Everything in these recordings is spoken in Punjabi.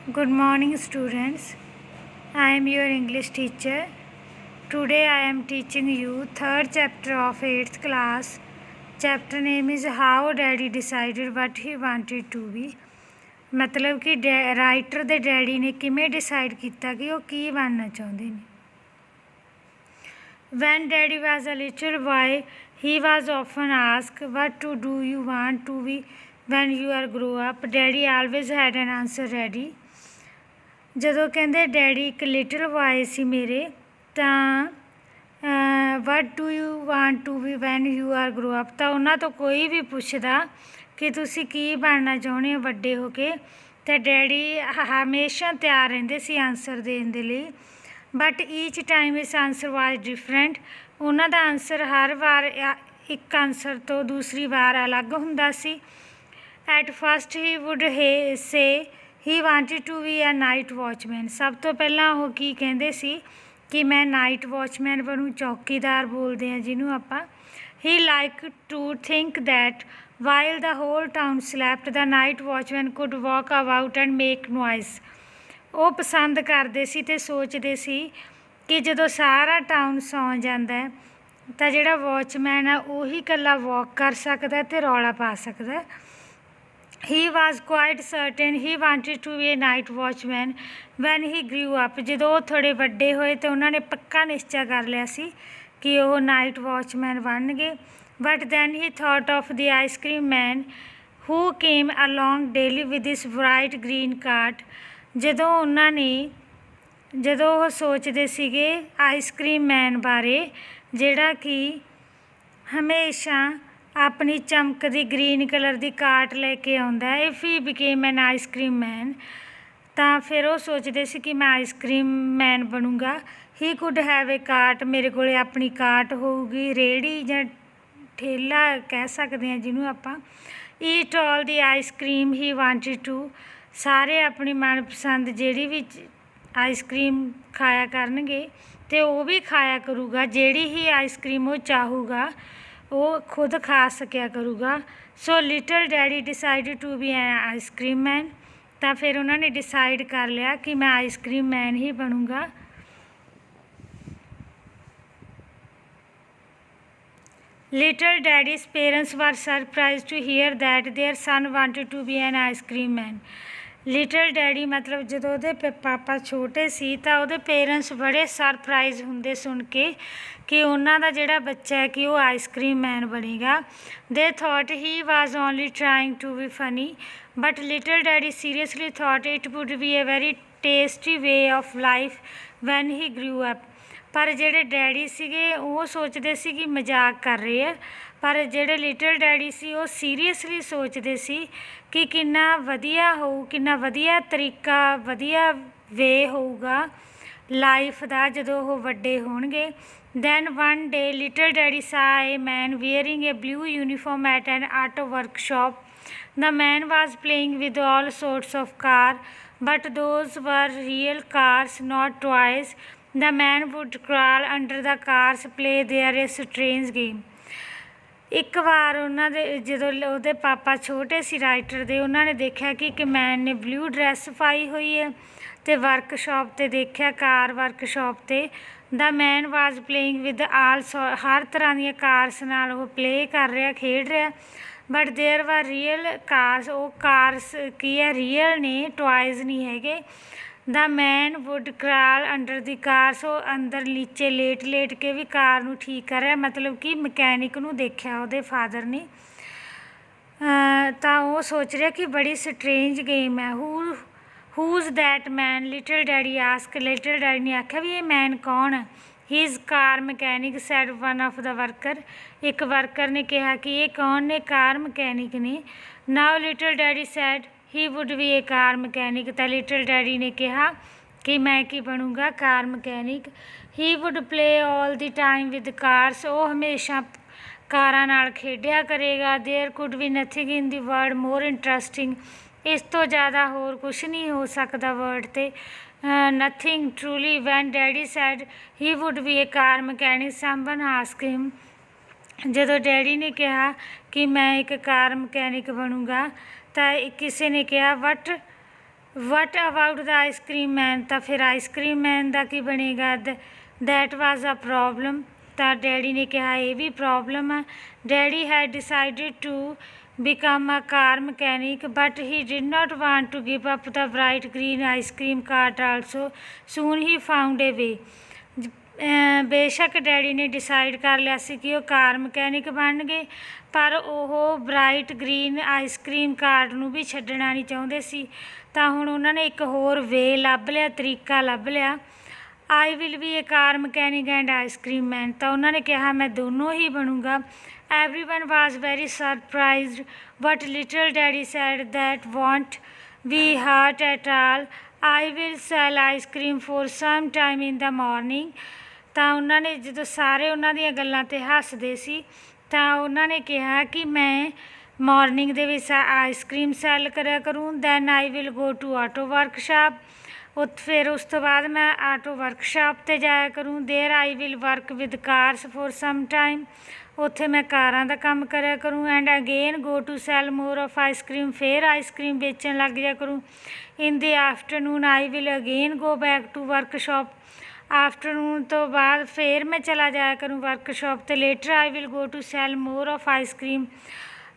Good morning, students. I am your English teacher. Today I am teaching you third chapter of 8th class. Chapter name is How Daddy Decided What He Wanted to Be. मतलब कि ਰਾਈਟਰ ਦੇ ਡੈਡੀ ਨੇ ਕਿਵੇਂ ਡਿਸਾਈਡ ਕੀਤਾ ਕਿ ਉਹ ਕੀ ਬਣਨਾ ਚਾਹੁੰਦੇ ਨੇ. When Daddy was a little boy, he was often asked, "What do you want to be when you are grow up?" Daddy always had an answer ready. ਜਦੋਂ ਕਹਿੰਦੇ ਡੈਡੀ ਇੱਕ ਲਿਟਲ ਬॉय ਸੀ ਮੇਰੇ ਤਾਂ what do you want to be when you are grow up, ਤਾਂ ਉਹਨਾਂ ਤੋਂ ਕੋਈ ਵੀ ਪੁੱਛਦਾ ਕਿ ਤੁਸੀਂ ਕੀ ਬਣਨਾ ਚਾਹੁੰਦੇ ਹੋ ਵੱਡੇ ਹੋ ਕੇ, ਤਾਂ ਡੈਡੀ ਹਮੇਸ਼ਾ ਤਿਆਰ ਰਹਿੰਦੇ ਸੀ ਆਨਸਰ ਦੇਣ ਦੇ ਲਈ. ਬਟ ਈਚ ਟਾਈਮ ਇਸ ਆਨਸਰ ਵਾਜ਼ ਡਿਫਰੈਂਟ. ਉਹਨਾਂ ਦਾ ਆਨਸਰ ਹਰ ਵਾਰ ਇੱਕ ਆਨਸਰ ਤੋਂ ਦੂਸਰੀ ਵਾਰ ਅਲੱਗ ਹੁੰਦਾ ਸੀ. At first he would say he wanted to be a night watchman. ਸਭ ਤੋਂ ਪਹਿਲਾਂ ਉਹ ਕੀ ਕਹਿੰਦੇ ਸੀ ਕਿ ਮੈਂ ਨਾਈਟ ਵਾਚਮੈਨ ਬਣੂ, ਚੌਕੀਦਾਰ ਬੋਲਦੇ ਹਾਂ ਜਿਹਨੂੰ ਆਪਾਂ. He like to think that while the whole town slept the night watchman could walk about and make noise. ਉਹ ਪਸੰਦ ਕਰਦੇ ਸੀ ਅਤੇ ਸੋਚਦੇ ਸੀ ਕਿ ਜਦੋਂ ਸਾਰਾ ਟਾਊਨ ਸੌਂ ਜਾਂਦਾ ਤਾਂ ਜਿਹੜਾ ਵਾਚਮੈਨ ਆ ਉਹੀ ਇਕੱਲਾ ਵਾਕ ਕਰ ਸਕਦਾ ਅਤੇ ਰੌਲਾ ਪਾ ਸਕਦਾ. He was quite certain he wanted to be a night watchman when he grew up. ਜਦੋਂ ਉਹ ਥੋੜ੍ਹੇ ਵੱਡੇ ਹੋਏ ਤਾਂ ਉਹਨਾਂ ਨੇ ਪੱਕਾ ਨਿਸ਼ਚਾ ਕਰ ਲਿਆ ਸੀ ਕਿ ਉਹ ਨਾਈਟ ਵਾਚਮੈਨ ਬਣਨਗੇ. But then he thought of the ice cream man who came along daily with his bright green cart. ਜਦੋਂ ਉਹ ਸੋਚਦੇ ਸੀਗੇ ਆਈਸਕ੍ਰੀਮ ਮੈਨ ਬਾਰੇ ਜਿਹੜਾ ਕਿ ਹਮੇਸ਼ਾ ਆਪਣੀ ਚਮਕਦੀ ਗ੍ਰੀਨ ਕਲਰ ਦੀ ਕਾਰਟ ਲੈ ਕੇ ਆਉਂਦਾ. If he became an ice cream man, ਤਾਂ ਫਿਰ ਉਹ ਸੋਚਦੇ ਸੀ ਕਿ ਮੈਂ ਆਈਸਕ੍ਰੀਮ ਮੈਨ ਬਣੂੰਗਾ. He could have a cart, ਮੇਰੇ ਕੋਲ ਆਪਣੀ ਕਾਰਟ ਹੋਊਗੀ, ਰੇਹੜੀ ਜਾਂ ਠੇਲਾ ਕਹਿ ਸਕਦੇ ਹਾਂ ਜਿਹਨੂੰ ਆਪਾਂ. Eat all the ice cream he wanted to, ਸਾਰੇ ਆਪਣੀ ਮਨਪਸੰਦ ਜਿਹੜੀ ਵੀ ਆਈਸਕ੍ਰੀਮ ਖਾਇਆ ਕਰਨਗੇ ਅਤੇ ਉਹ ਵੀ ਖਾਇਆ ਕਰੂਗਾ ਜਿਹੜੀ ਹੀ ਆਈਸਕ੍ਰੀਮ ਉਹ ਚਾਹੂਗਾ ਉਹ ਖੁਦ ਖਾ ਸਕਿਆ ਕਰੂਗਾ. So little daddy decided to be an ice cream man, ਤਾਂ ਫਿਰ ਉਹਨਾਂ ਨੇ ਡਿਸਾਈਡ ਕਰ ਲਿਆ ਕਿ ਮੈਂ ਆਈਸਕ੍ਰੀਮ ਮੈਨ ਹੀ ਬਣੂੰਗਾ. Little daddy's parents were surprised to hear that their son wanted to be an ice cream man. Little daddy ਮਤਲਬ ਜਦੋਂ ਉਹਦੇ ਪਾਪਾ ਛੋਟੇ ਸੀ ਤਾਂ ਉਹਦੇ ਪੇਰੈਂਟਸ ਬੜੇ ਸਰਪ੍ਰਾਈਜ਼ ਹੁੰਦੇ ਸੁਣ ਕੇ ਕਿ ਉਹਨਾਂ ਦਾ ਜਿਹੜਾ ਬੱਚਾ ਹੈ ਕਿ ਉਹ ਆਈਸਕ੍ਰੀਮ ਮੈਨ ਬਣੇਗਾ. They thought he was only trying to be funny, but little daddy seriously thought it would be a very tasty way of life when he grew up. ਪਰ ਜਿਹੜੇ ਡੈਡੀ ਸੀਗੇ ਉਹ ਸੋਚਦੇ ਸੀ ਕਿ ਮਜ਼ਾਕ ਕਰ ਰਹੇ ਆ, ਪਰ ਜਿਹੜੇ ਲਿਟਲ ਡੈਡੀ ਸੀ ਉਹ ਸੀਰੀਅਸਲੀ ਸੋਚਦੇ ਸੀ ਕਿ ਕਿੰਨਾ ਵਧੀਆ ਹੋਊ, ਕਿੰਨਾ ਵਧੀਆ ਤਰੀਕਾ, ਵਧੀਆ ਵੇ ਹੋਊਗਾ ਲਾਈਫ ਦਾ ਜਦੋਂ ਉਹ ਵੱਡੇ ਹੋਣਗੇ. Then one day little daddy saw a man wearing a blue uniform at an auto workshop. The man was playing with all sorts of cars, but those were real cars, not toys. The man would crawl under the cars, play there a strange game. ਇੱਕ ਵਾਰ ਉਹਨਾਂ ਦੇ ਜਦੋਂ ਉਹਦੇ ਪਾਪਾ ਛੋਟੇ ਸੀ ਰਾਈਟਰ ਦੇ, ਉਹਨਾਂ ਨੇ ਦੇਖਿਆ ਕਿ ਇੱਕ ਮੈਨ ਨੇ ਬਲੂ ਡਰੈਸ ਪਾਈ ਹੋਈ ਹੈ ਅਤੇ ਵਰਕਸ਼ਾਪ 'ਤੇ ਦੇਖਿਆ, ਕਾਰ ਵਰਕਸ਼ਾਪ 'ਤੇ. ਦਾ ਮੈਨ ਵਾਜ਼ ਪਲੇਇੰਗ ਵਿਦ ਹਰ ਤਰ੍ਹਾਂ ਦੀਆਂ ਕਾਰਸ ਨਾਲ ਉਹ ਪਲੇਅ ਕਰ ਰਿਹਾ, ਖੇਡ ਰਿਹਾ. But there were real cars, ਉਹ ਕਾਰਸ ਕੀ ਹੈ ਰੀਅਲ ਨੇ, ਟੋਇਜ਼ ਨਹੀਂ ਹੈਗੇ. The man would crawl under the cars, ਉਹ ਅੰਦਰ ਨੀਚੇ ਲੇਟ ਕੇ ਵੀ ਕਾਰ ਨੂੰ ਠੀਕ ਕਰ ਰਿਹਾ, ਮਤਲਬ ਕਿ ਮਕੈਨਿਕ ਨੂੰ ਦੇਖਿਆ ਉਹਦੇ ਫਾਦਰ ਨੇ. ਤਾਂ ਉਹ ਸੋਚ ਰਿਹਾ ਕਿ ਬੜੀ ਸਟਰੇਂਜ ਗੇਮ ਹੈ. Who's that man, little daddy ask. Little daddy ਨੇ ਆਖਿਆ ਵੀ ਇਹ ਮੈਨ ਕੌਣ ਹੈ. He is car mechanic said one of the worker. ਇੱਕ ਵਰਕਰ ਨੇ ਕਿਹਾ ਕਿ ਇਹ ਕੌਣ ਨੇ, ਕਾਰ ਮਕੈਨਿਕ ਨੇ. Now little daddy said he would be a car mechanic. ਤਾਂ ਲਿਟਲ ਡੈਡੀ ਨੇ ਕਿਹਾ ਕਿ ਮੈਂ ਕੀ ਬਣੂੰਗਾ, car mechanic. He would play all the time with cars, ਉਹ ਹਮੇਸ਼ਾ ਕਾਰਾਂ ਨਾਲ ਖੇਡਿਆ ਕਰੇਗਾ. There could we nothing in the world more interesting, ਇਸ ਤੋਂ ਜ਼ਿਆਦਾ ਹੋਰ ਕੁਛ ਨਹੀਂ ਹੋ ਸਕਦਾ ਵਰਡ 'ਤੇ. Nothing truly. When daddy said he would be a car mechanic someone asked him, ਜਦੋਂ ਡੈਡੀ ਨੇ ਕਿਹਾ ਕਿ ਮੈਂ ਇੱਕ ਕਾਰ ਮਕੈਨਿਕ ਬਣੂੰਗਾ ਤਾਂ ਕਿਸੇ ਨੇ ਕਿਹਾ ਵਟ ਵਟ ਅਬਾਊਟ ਦਾ ਆਈਸਕ੍ਰੀਮ ਮੈਨ, ਤਾਂ ਫਿਰ ਆਈਸਕ੍ਰੀਮ ਮੈਨ ਦਾ ਕੀ ਬਣੇਗਾ? ਦੈਟ ਵਾਜ਼ ਅ ਪ੍ਰੋਬਲਮ, ਤਾਂ ਡੈਡੀ ਨੇ ਕਿਹਾ ਇਹ ਵੀ ਪ੍ਰੋਬਲਮ ਆ। Daddy had decided to become a car mechanic, but he did not want to give up the bright green ice cream cart also. Soon he found a way. ਬੇਸ਼ੱਕ ਡੈਡੀ ਨੇ ਡਿਸਾਈਡ ਕਰ ਲਿਆ ਸੀ ਕਿ ਉਹ ਕਾਰ ਮਕੈਨਿਕ ਬਣ ਗਏ, ਪਰ ਉਹ ਬਰਾਈਟ ਗ੍ਰੀਨ ਆਈਸਕ੍ਰੀਮ ਕਾਰਟ ਨੂੰ ਵੀ ਛੱਡਣਾ ਨਹੀਂ ਚਾਹੁੰਦੇ ਸੀ। ਤਾਂ ਹੁਣ ਉਹਨਾਂ ਨੇ ਇੱਕ ਹੋਰ ਵੇ ਲੱਭ ਲਿਆ, ਤਰੀਕਾ ਲੱਭ ਲਿਆ। I will be a car mechanic and ice cream man, ਤਾਂ ਉਹਨਾਂ ਨੇ ਕਿਹਾ ਮੈਂ ਦੋਨੋਂ ਹੀ ਬਣੂੰਗਾ। Everyone was very surprised, but little daddy said that won't be hurt at all. I will sell ice cream for some time in the morning. ਤਾਂ ਉਹਨਾਂ ਨੇ ਜਦੋਂ ਸਾਰੇ ਉਹਨਾਂ ਦੀਆਂ ਗੱਲਾਂ 'ਤੇ ਹੱਸਦੇ ਸੀ ਤਾਂ ਉਹਨਾਂ ਨੇ ਕਿਹਾ ਕਿ ਮੈਂ ਮਾਰਨਿੰਗ ਦੇ ਵਿੱਚ ਆਈਸਕ੍ਰੀਮ ਸੈੱਲ ਕਰਿਆ ਕਰੂੰ। Then I will go to auto workshop, ਫਿਰ ਉਸ ਤੋਂ ਬਾਅਦ ਮੈਂ ਆਟੋ ਵਰਕਸ਼ਾਪ 'ਤੇ ਜਾਇਆ ਕਰੂੰ। There I will work with cars for some time, ਉੱਥੇ ਮੈਂ ਕਾਰਾਂ ਦਾ ਕੰਮ ਕਰਿਆ ਕਰੂੰ। And again go to sell more of ice cream, ਫਿਰ ਆਈਸਕ੍ਰੀਮ ਵੇਚਣ ਲੱਗ ਜਾ ਕਰੂੰ। In the afternoon I will again go back to workshop, afternoon ਤੋਂ ਬਾਅਦ ਫਿਰ ਮੈਂ ਚਲਾ ਜਾਇਆ ਕਰੂੰ ਵਰਕਸ਼ਾਪ 'ਤੇ। Later I will go to sell more of ice cream,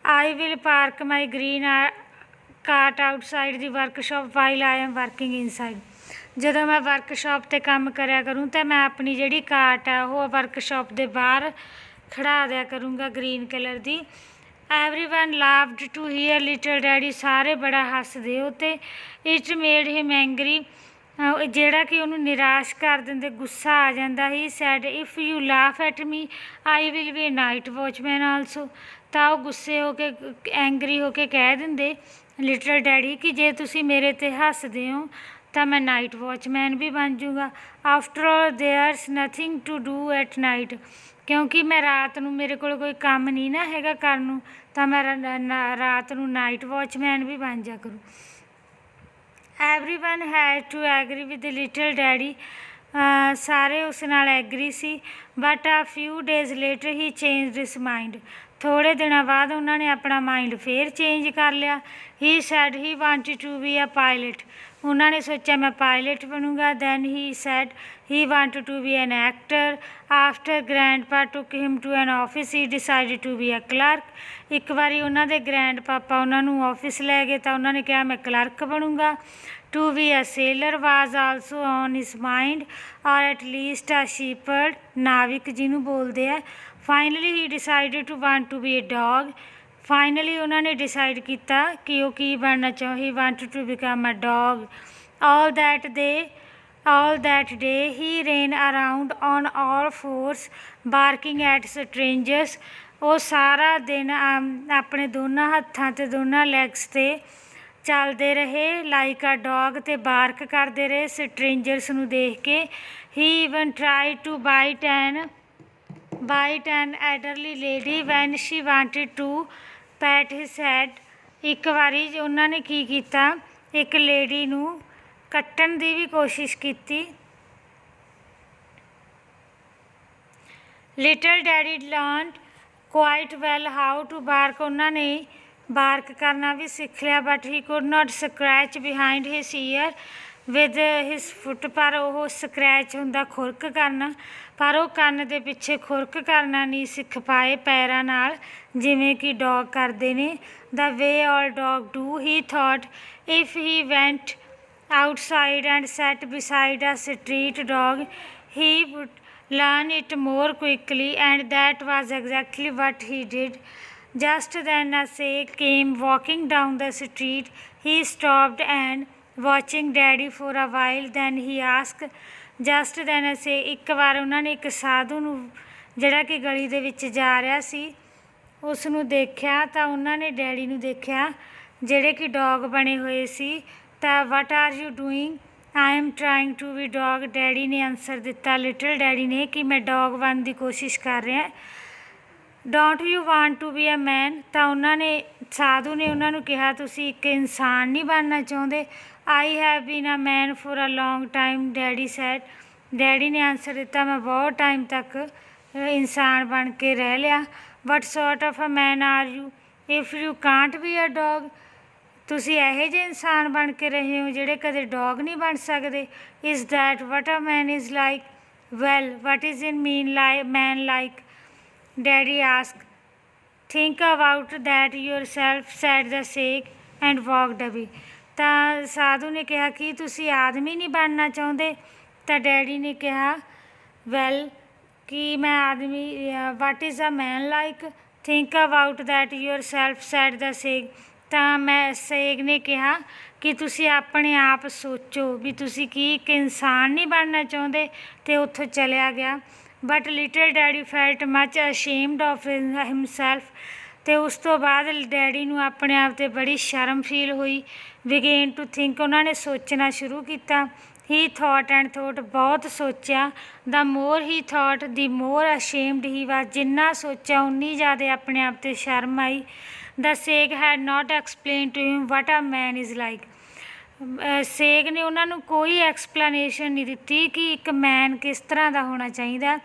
I will park my green cart outside the workshop while I am working inside. ਜਦੋਂ ਮੈਂ ਵਰਕਸ਼ਾਪ 'ਤੇ ਕੰਮ ਕਰਿਆ ਕਰੂੰ ਤਾਂ ਮੈਂ ਆਪਣੀ ਜਿਹੜੀ ਕਾਰਟ ਆ ਉਹ ਵਰਕਸ਼ਾਪ ਦੇ ਬਾਹਰ ਖੜਾ ਦਿਆ ਕਰੂੰਗਾ ਗ੍ਰੀਨ ਕਲਰ ਦੀ। Everyone laughed to hear little daddy, ਸਾਰੇ ਬੜਾ ਹੱਸਦੇ ਉਹ 'ਤੇ। ਇਟ ਮੇਡ ਹਿਮ ਐਂਗਰੀ, ਜਿਹੜਾ ਕਿ ਉਹਨੂੰ ਨਿਰਾਸ਼ ਕਰ ਦਿੰਦੇ, ਗੁੱਸਾ ਆ ਜਾਂਦਾ। ਹੀ sad if you laugh at me I will B night watchman also, ਤਾਂ ਉਹ ਗੁੱਸੇ ਹੋ ਕੇ ਐਂਗਰੀ ਹੋ ਕੇ ਕਹਿ ਦਿੰਦੇ ਲਿਟਲ ਡੈਡੀ ਕਿ ਜੇ ਤੁਸੀਂ ਮੇਰੇ 'ਤੇ ਹੱਸਦੇ ਹੋ ਤਾਂ ਮੈਂ ਨਾਈਟ ਵਾਚਮੈਨ ਵੀ ਬਣ ਜੂਗਾ। After all there's nothing to do at night, ਕਿਉਂਕਿ ਮੈਂ ਰਾਤ ਨੂੰ ਮੇਰੇ ਕੋਲ ਕੋਈ ਕੰਮ ਨਹੀਂ ਨਾ ਹੈਗਾ ਕਰਨ ਨੂੰ, ਤਾਂ ਮੈਂ ਰਾਤ ਨੂੰ ਨਾਈਟ ਵਾਚਮੈਨ ਵੀ ਬਣ ਜਾ ਕਰੂ। Everyone had to agree with little daddy, ਸਾਰੇ ਉਸ ਨਾਲ ਐਗਰੀ ਸੀ। But a few days later he changed his mind, ਥੋੜ੍ਹੇ ਦਿਨਾਂ ਬਾਅਦ ਉਹਨਾਂ ਨੇ ਆਪਣਾ ਮਾਈਂਡ ਫੇਰ ਚੇਂਜ ਕਰ ਲਿਆ। He said he wanted to be a pilot, ਉਹਨਾਂ ਨੇ ਸੋਚਿਆ ਮੈਂ ਪਾਇਲਟ ਬਣੂੰਗਾ। Then he said he wanted to be an actor. After grandpa took him to an office he decided to be a clerk, ਇੱਕ ਵਾਰੀ ਉਹਨਾਂ ਦੇ ਗ੍ਰੈਂਡ ਪਾਪਾ ਉਹਨਾਂ ਨੂੰ ਆਫਿਸ ਲੈ ਗਏ ਤਾਂ ਉਹਨਾਂ ਨੇ ਕਿਹਾ ਮੈਂ ਕਲਰਕ ਬਣੂੰਗਾ। To be a sailor was also on his mind, or at least a shepherd, ਨਾਵਿਕ ਜਿਹਨੂੰ ਬੋਲਦੇ ਆ। Finally he decided to want to be a dog, finally ਉਹਨਾਂ ਨੇ ਡਿਸਾਈਡ ਕੀਤਾ ਕਿ ਉਹ ਕੀ ਬਣਨਾ he wanted to become a dog. all that day he ran around on all fours barking at strangers, ਉਹ ਸਾਰਾ ਦਿਨ ਆਪਣੇ ਦੋਨਾਂ ਹੱਥਾਂ 'ਤੇ ਦੋਨਾਂ ਲੈਗਸ 'ਤੇ ਚੱਲਦੇ ਰਹੇ ਲਾਈਕ ਅ ਡੌਗ, ਅਤੇ ਬਾਰਕ ਕਰਦੇ ਰਹੇ ਸਟ੍ਰੇਂਜਰਸ ਨੂੰ ਦੇਖ ਕੇ। He even try to bite an elderly lady when she wanted to pat his head, ਇੱਕ ਵਾਰੀ ਉਹਨਾਂ ਨੇ ਕੀ ਕੀਤਾ, ਇੱਕ ਲੇਡੀ ਨੂੰ ਕੱਟਣ ਦੀ ਵੀ ਕੋਸ਼ਿਸ਼ ਕੀਤੀ। Little daddy learned quite well how to bark, ਉਹਨਾਂ ਨੇ ਬਾਰਕ ਕਰਨਾ ਵੀ ਸਿੱਖ ਲਿਆ। But he could not scratch behind his ear with his foot, ਪਰ ਉਹ ਸਕਰੈਚ ਹੁੰਦਾ ਖੁਰਕ ਕਰਨਾ, ਪਰ ਉਹ ਕੰਨ ਦੇ ਪਿੱਛੇ ਖੁਰਕ ਕਰਨਾ ਨਹੀਂ ਸਿੱਖ ਪਾਏ ਪੈਰਾਂ ਨਾਲ, ਜਿਵੇਂ ਕਿ ਡੌਗ ਕਰਦੇ ਨੇ। The way all dog do, he thought if he went outside and sat beside a street dog he would learn it more quickly, and that was exactly what he did. Just then a sheikh came walking down the street. He stopped and watching daddy for a while, then he asked, just then a sheikh, ਇੱਕ ਵਾਰ ਉਹਨਾਂ ਨੇ ਇੱਕ ਸਾਧੂ ਨੂੰ ਜਿਹੜਾ ਕਿ ਗਲੀ ਦੇ ਵਿੱਚ ਜਾ ਰਿਹਾ ਸੀ ਉਸ ਨੂੰ ਦੇਖਿਆ, ਤਾਂ ਉਹਨਾਂ ਨੇ ਡੈਡੀ ਨੂੰ ਦੇਖਿਆ ਜਿਹੜੇ ਕਿ ਡੌਗ ਬਣੇ ਹੋਏ ਸੀ। ਤਾਂ what are you doing, I am trying to be dog, daddy ਨੇ ਆਨਸਰ ਦਿੱਤਾ ਲਿਟਲ ਡੈਡੀ ਨੇ ਕਿ ਮੈਂ ਡੌਗ ਬਣਨ ਦੀ ਕੋਸ਼ਿਸ਼ ਕਰ ਰਿਹਾ। Don't you want to be a man, ਤਾਂ ਉਹਨਾਂ ਨੇ ਸਾਧੂ ਨੇ ਉਹਨਾਂ ਨੂੰ ਕਿਹਾ ਤੁਸੀਂ ਇੱਕ ਇਨਸਾਨ ਨਹੀਂ ਬਣਨਾ ਚਾਹੁੰਦੇ। I have been a man for a long time, daddy said, daddy ਨੇ ਆਨਸਰ ਦਿੱਤਾ ਮੈਂ ਬਹੁਤ ਟਾਈਮ ਤੱਕ ਇਨਸਾਨ ਬਣ ਕੇ ਰਹਿ ਲਿਆ। What sort of a man are you if you can't be a dog, ਤੁਸੀਂ ਇਹੋ ਜਿਹੇ ਇਨਸਾਨ ਬਣ ਕੇ ਰਹੇ ਹੋ ਜਿਹੜੇ ਕਦੇ ਡੌਗ ਨਹੀਂ ਬਣ ਸਕਦੇ। Is that what a man is like? Well what is in man like? Daddy ask. Think about that yourself said the sheikh and walked away। ਤਾਂ ਸਾਧੂ ਨੇ ਕਿਹਾ ਕਿ ਤੁਸੀਂ ਆਦਮੀ ਨਹੀਂ ਬਣਨਾ ਚਾਹੁੰਦੇ? ਤਾਂ ਡੈਡੀ ਨੇ ਕਿਹਾ ਵੈਲ ਕਿ ਮੈਂ ਆਦਮੀ what is a man like? Think about that yourself said the sheikh। ਤਾਂ ਸ਼ੇਖ ਨੇ ਕਿਹਾ ਕਿ ਤੁਸੀਂ ਆਪਣੇ ਆਪ ਸੋਚੋ ਵੀ ਤੁਸੀਂ ਕੀ ਇੱਕ ਇਨਸਾਨ ਨਹੀਂ ਬਣਨਾ ਚਾਹੁੰਦੇ, ਅਤੇ ਉੱਥੋਂ ਚਲਿਆ ਗਿਆ। But little daddy felt much ਅਸ਼ੇਮਡ of himself. ਅਤੇ ਉਸ ਤੋਂ ਬਾਅਦ ਡੈਡੀ ਨੂੰ ਆਪਣੇ ਆਪ 'ਤੇ ਬੜੀ ਸ਼ਰਮ ਫੀਲ ਹੋਈ। ਬਿਗੇਨ ਟੂ ਥਿੰਕ, ਉਹਨਾਂ ਨੇ ਸੋਚਣਾ ਸ਼ੁਰੂ ਕੀਤਾ। ਹੀ ਥੋਟ ਐਂਡ ਥੋਟ, ਬਹੁਤ ਸੋਚਿਆ। ਦਾ ਮੋਰ ਹੀ ਥੋਟ ਦੀ ਮੋਰ ਅਸ਼ੇਮਡ ਹੀ ਵਾਜ, ਜਿੰਨਾ ਸੋਚਿਆ ਉਨੀ ਜ਼ਿਆਦਾ ਆਪਣੇ ਆਪ 'ਤੇ ਸ਼ਰਮ ਆਈ। The Sheikh had not explain to him what a man is like. Sheikh ਨੇ ਉਹਨਾਂ ਨੂੰ ਕੋਈ ਐਕਸਪਲੇਨੇਸ਼ਨ ਨਹੀਂ ਦਿੱਤੀ ਕਿ ਇੱਕ ਮੈਨ ਕਿਸ ਤਰ੍ਹਾਂ ਦਾ ਹੋਣਾ ਚਾਹੀਦਾ।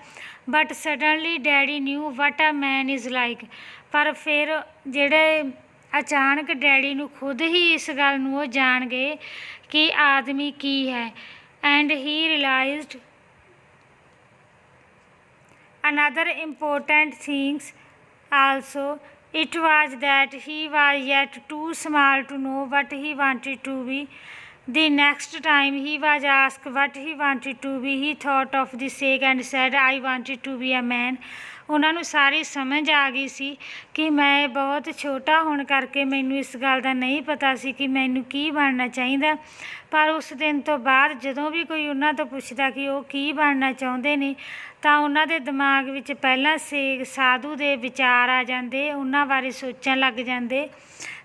But suddenly daddy knew what a man is like. ਪਰ ਫਿਰ ਜਿਹੜੇ ਅਚਾਨਕ ਡੈਡੀ ਨੂੰ ਖੁਦ ਹੀ ਇਸ ਗੱਲ ਨੂੰ ਉਹ ਜਾਣ ਗਏ ਕਿ ਆਦਮੀ ਕੀ ਹੈ। And he realised another important things also, it was that he was yet too small to know what he wanted to be. The next time he was asked what he wanted to be, he thought of the sheikh and said, I wanted to be a man। ਉਹਨਾਂ ਨੂੰ ਸਾਰੀ ਸਮਝ ਆ ਗਈ ਸੀ ਕਿ ਮੈਂ ਬਹੁਤ ਛੋਟਾ ਹੋਣ ਕਰਕੇ ਮੈਨੂੰ ਇਸ ਗੱਲ ਦਾ ਨਹੀਂ ਪਤਾ ਸੀ ਕਿ ਮੈਨੂੰ ਕੀ ਬਣਨਾ ਚਾਹੀਦਾ। ਪਰ ਉਸ ਦਿਨ ਤੋਂ ਬਾਅਦ ਜਦੋਂ ਵੀ ਕੋਈ ਉਹਨਾਂ ਤੋਂ ਪੁੱਛਦਾ ਕਿ ਉਹ ਕੀ ਬਣਨਾ ਚਾਹੁੰਦੇ ਨੇ, ਤਾਂ ਉਹਨਾਂ ਦੇ ਦਿਮਾਗ ਵਿੱਚ ਪਹਿਲਾਂ ਸਾਧੂ ਦੇ ਵਿਚਾਰ ਆ ਜਾਂਦੇ, ਉਹਨਾਂ ਬਾਰੇ ਸੋਚਣ ਲੱਗ ਜਾਂਦੇ।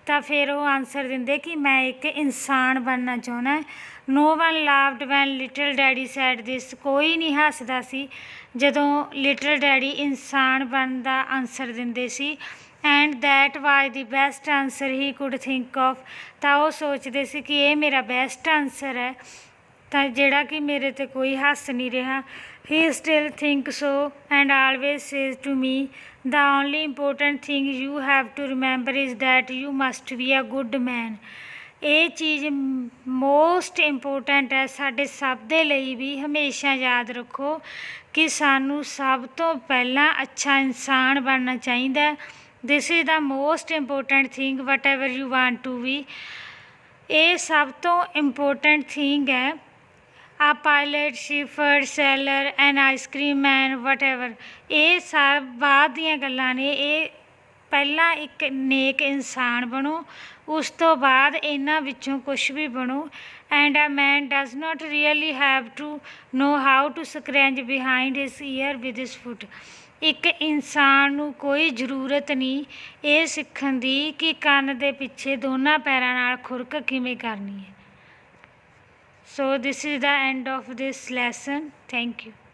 ਤਾਂ ਫਿਰ ਉਹ ਆਨਸਰ ਦਿੰਦੇ ਕਿ ਮੈਂ ਇੱਕ ਇਨਸਾਨ ਬਣਨਾ ਚਾਹੁੰਦਾ। No one laughed when little daddy said this. ਕੋਈ ਨਹੀਂ ਹੱਸਦਾ ਸੀ ਜਦੋਂ ਲਿਟਲ ਡੈਡੀ ਇਨਸਾਨ ਬਣਨ ਦਾ ਆਨਸਰ ਦਿੰਦੇ ਸੀ। ਐਂਡ ਦੈਟ ਵਾਜ ਦੀ best answer he could think of. ਤਾਂ ਉਹ ਸੋਚਦੇ ਸੀ ਕਿ ਇਹ ਮੇਰਾ ਬੈਸਟ ਆਨਸਰ ਹੈ, ਤਾਂ ਜਿਹੜਾ ਕਿ ਮੇਰੇ 'ਤੇ ਕੋਈ ਹੱਸ ਨਹੀਂ ਰਿਹਾ। He still think so and always says to me, the only important thing you have to remember is that you must be a good man। ਇਹ ਚੀਜ਼ ਮੋਸਟ ਇੰਪੋਰਟੈਂਟ ਹੈ ਸਾਡੇ ਸਭ ਦੇ ਲਈ ਵੀ। ਹਮੇਸ਼ਾ ਯਾਦ ਰੱਖੋ ਕਿ ਸਾਨੂੰ ਸਭ ਤੋਂ ਪਹਿਲਾਂ ਅੱਛਾ ਇਨਸਾਨ ਬਣਨਾ ਚਾਹੀਦਾ। This is the most important thing whatever you want to be. ਇਹ ਸਭ ਤੋਂ ਇੰਪੋਰਟੈਂਟ ਥਿੰਗ ਹੈ। A pilot, chauffeur, sailor, an ice cream man, whatever, ਇਹ ਸਭ ਬਾਅਦ ਦੀਆਂ ਗੱਲਾਂ ਨੇ। ਇਹ ਪਹਿਲਾਂ ਇੱਕ ਨੇਕ ਇਨਸਾਨ ਬਣੋ, ਉਸ ਤੋਂ ਬਾਅਦ ਇਹਨਾਂ ਵਿੱਚੋਂ ਕੁਛ ਵੀ ਬਣੋ। And a man does not really have to know how to scratch behind his ear with his foot. ਇੱਕ ਇਨਸਾਨ ਨੂੰ ਕੋਈ ਜ਼ਰੂਰਤ ਨਹੀਂ ਇਹ ਸਿੱਖਣ ਦੀ ਕਿ ਕੰਨ ਦੇ ਪਿੱਛੇ ਦੋਨਾਂ ਪੈਰਾਂ ਨਾਲ ਖੁਰਕ ਕਿਵੇਂ ਕਰਨੀ ਹੈ। So this is the end of this lesson. Thank you.